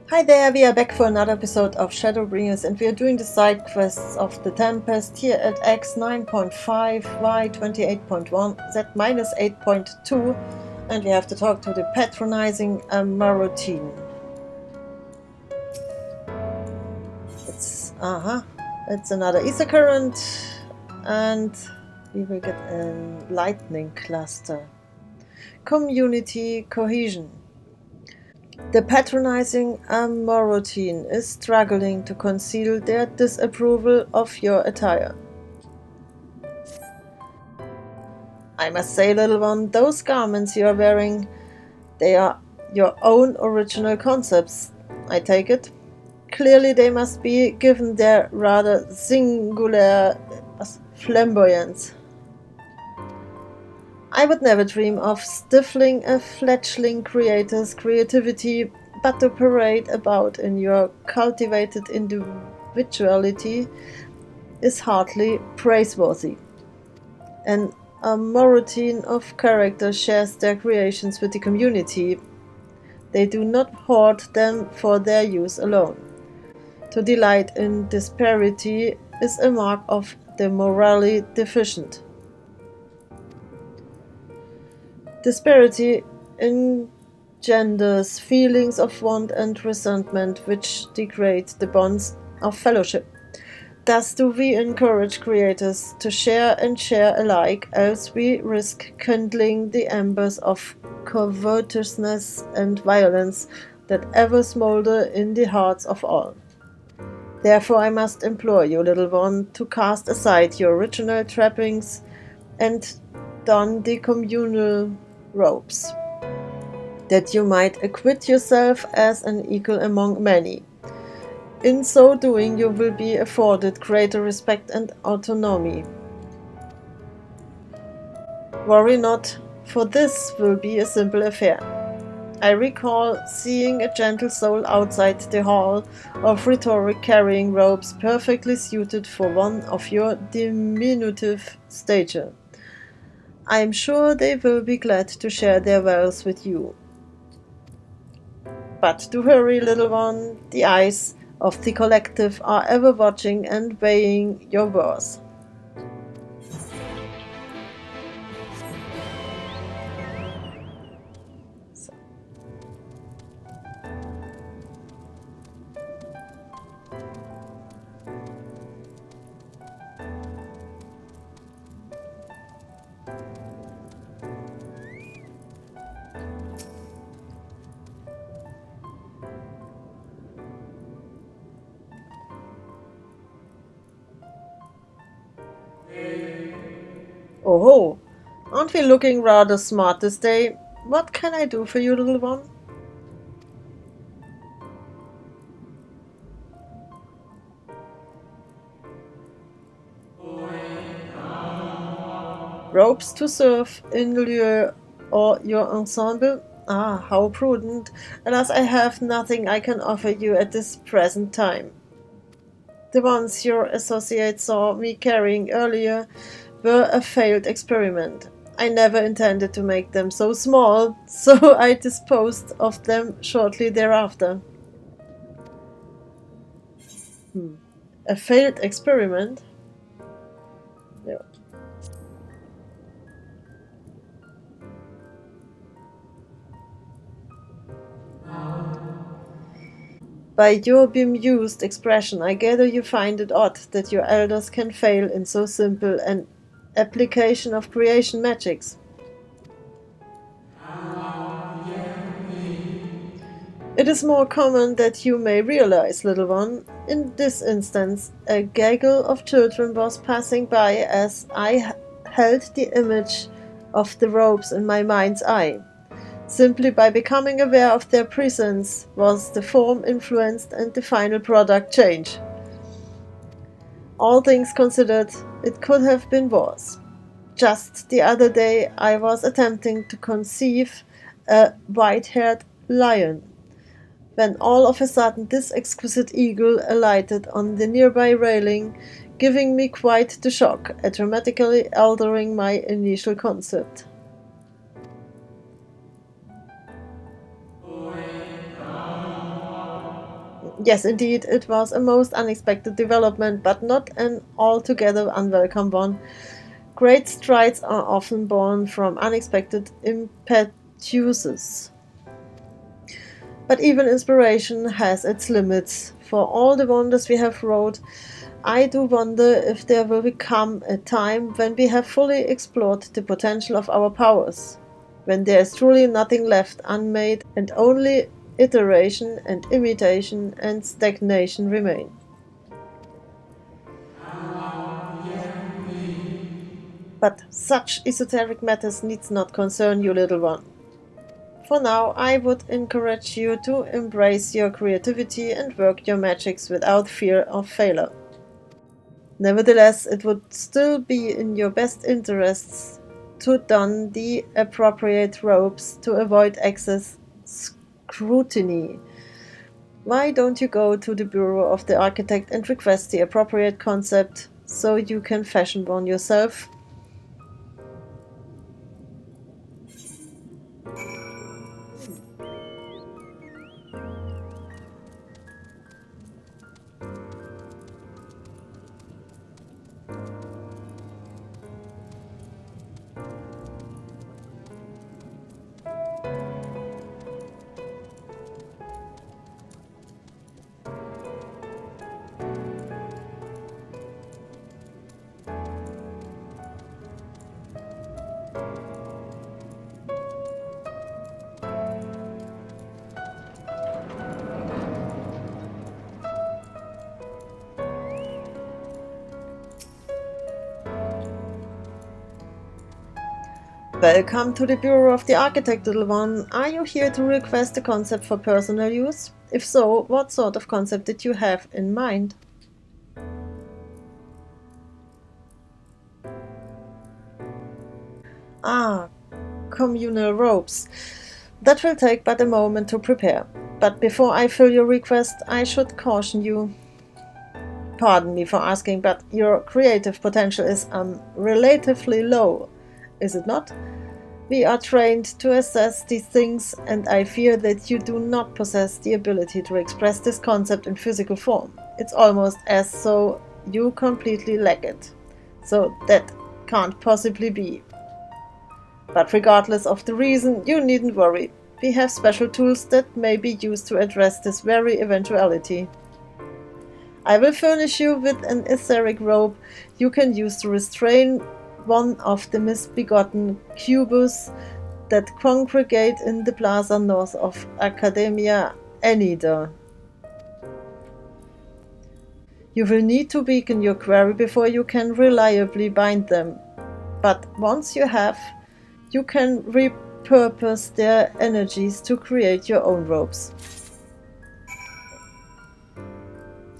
Hi there, we are back for another episode of Shadowbringers and we are doing the side quests of the Tempest here at X 9.5, Y 28.1, Z minus 8.2, and we have to talk to the patronizing Marotin. It's another Aether current, and we will get a lightning cluster. Community cohesion. The patronizing Marotin is struggling to conceal their disapproval of your attire. I must say, little one, those garments you are wearing, they are your own original concepts, I take it. Clearly they must be given their rather singular flamboyance. I would never dream of stifling a fledgling creator's creativity, but to parade about in your cultivated individuality is hardly praiseworthy. And a Marotin of character shares their creations with the community. They do not hoard them for their use alone. To delight in disparity is a mark of the morally deficient. Disparity engenders feelings of want and resentment which degrade the bonds of fellowship. Thus do we encourage creators to share and share alike, else we risk kindling the embers of covetousness and violence that ever smolder in the hearts of all. Therefore I must implore you, little one, to cast aside your original trappings and don the communal robes, that you might acquit yourself as an equal among many. In so doing you will be afforded greater respect and autonomy. Worry not, for this will be a simple affair. I recall seeing a gentle soul outside the hall of rhetoric carrying robes perfectly suited for one of your diminutive stature. I am sure they will be glad to share their wares with you. But do hurry, little one, the eyes of the collective are ever watching and weighing your worth. Oh, aren't we looking rather smart this day? What can I do for you, little one? Robes to serve in lieu or your ensemble? Ah, how prudent. Alas, I have nothing I can offer you at this present time. The ones your associate saw me carrying earlier were a failed experiment. I never intended to make them so small, so I disposed of them shortly thereafter. A failed experiment? No. By your bemused expression, I gather you find it odd that your elders can fail in so simple an application of creation magics. It is more common that you may realize, little one. In this instance, a gaggle of children was passing by as I held the image of the robes in my mind's eye. Simply by becoming aware of their presence was the form influenced and the final product changed. All things considered, it could have been worse. Just the other day I was attempting to conceive a white-haired lion, when all of a sudden this exquisite eagle alighted on the nearby railing, giving me quite the shock, dramatically altering my initial concept. Yes, indeed, it was a most unexpected development, but not an altogether unwelcome one. Great strides are often born from unexpected impetuses. But even inspiration has its limits. For all the wonders we have wrought, I do wonder if there will come a time when we have fully explored the potential of our powers, when there is truly nothing left unmade and only iteration and imitation and stagnation remain. But such esoteric matters needs not concern you, little one. For now, I would encourage you to embrace your creativity and work your magics without fear of failure. Nevertheless, it would still be in your best interests to don the appropriate robes to avoid excess scrutiny. Why don't you go to the Bureau of the Architect and request the appropriate concept so you can fashion one yourself? Welcome to the Bureau of the Architect, little one. Are you here to request a concept for personal use? If so, what sort of concept did you have in mind? Ah, communal robes. That will take but a moment to prepare. But before I fill your request, I should caution you. Pardon me for asking, but your creative potential is relatively low, is it not? We are trained to assess these things, and I fear that you do not possess the ability to express this concept in physical form. It's almost as though you completely lack it. So that can't possibly be. But regardless of the reason, you needn't worry. We have special tools that may be used to address this very eventuality. I will furnish you with an etheric rope you can use to restrain one of the misbegotten cubus that congregate in the plaza north of Academia Aether. You will need to weaken your quarry before you can reliably bind them, but once you have, you can repurpose their energies to create your own ropes.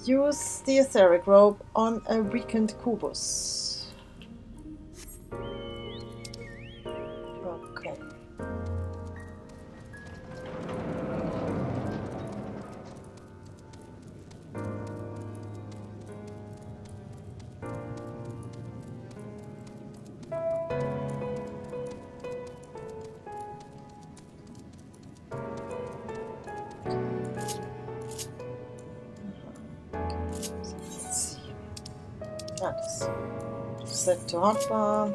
Use the etheric rope on a weakened cubus. Okay. That's set to hotbar.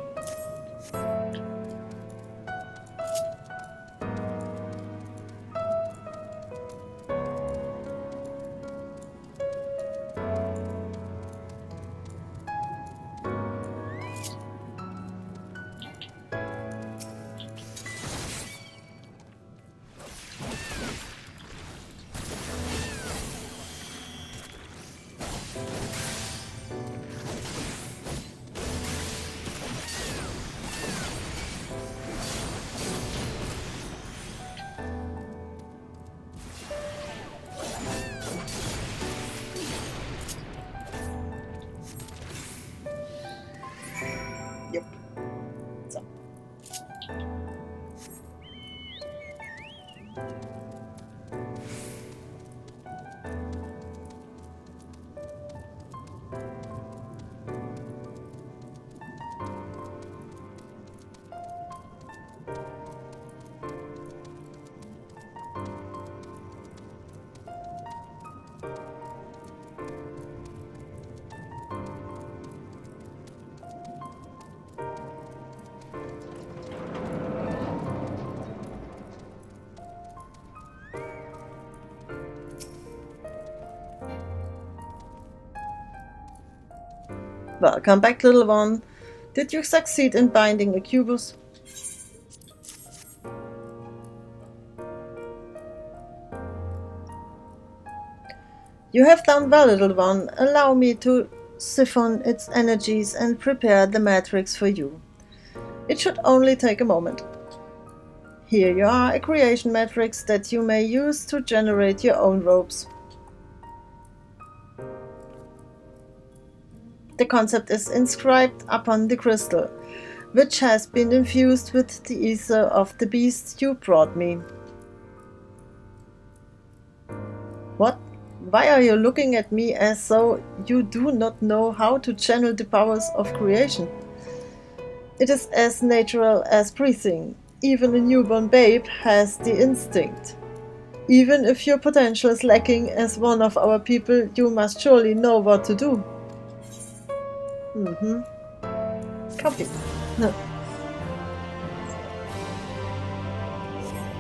Welcome back, little one. Did you succeed in binding a cubus? You have done well, little one. Allow me to siphon its energies and prepare the matrix for you. It should only take a moment. Here you are, a creation matrix that you may use to generate your own ropes. The concept is inscribed upon the crystal, which has been infused with the ether of the beast you brought me. What? Why are you looking at me as though you do not know how to channel the powers of creation? It is as natural as breathing. Even a newborn babe has the instinct. Even if your potential is lacking as one of our people, you must surely know what to do. Copy. No.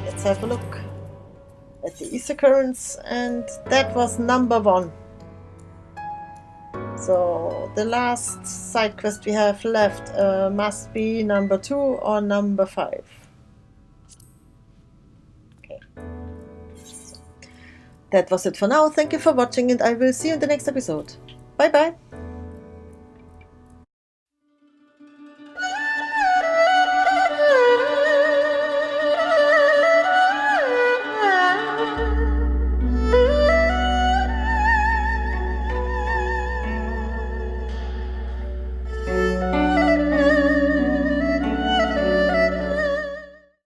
Let's have a look at the ether currents, and that was number 1. So the last side quest we have left must be number 2 or number 5. Okay. That was it for now. Thank you for watching, and I will see you in the next episode. Bye bye.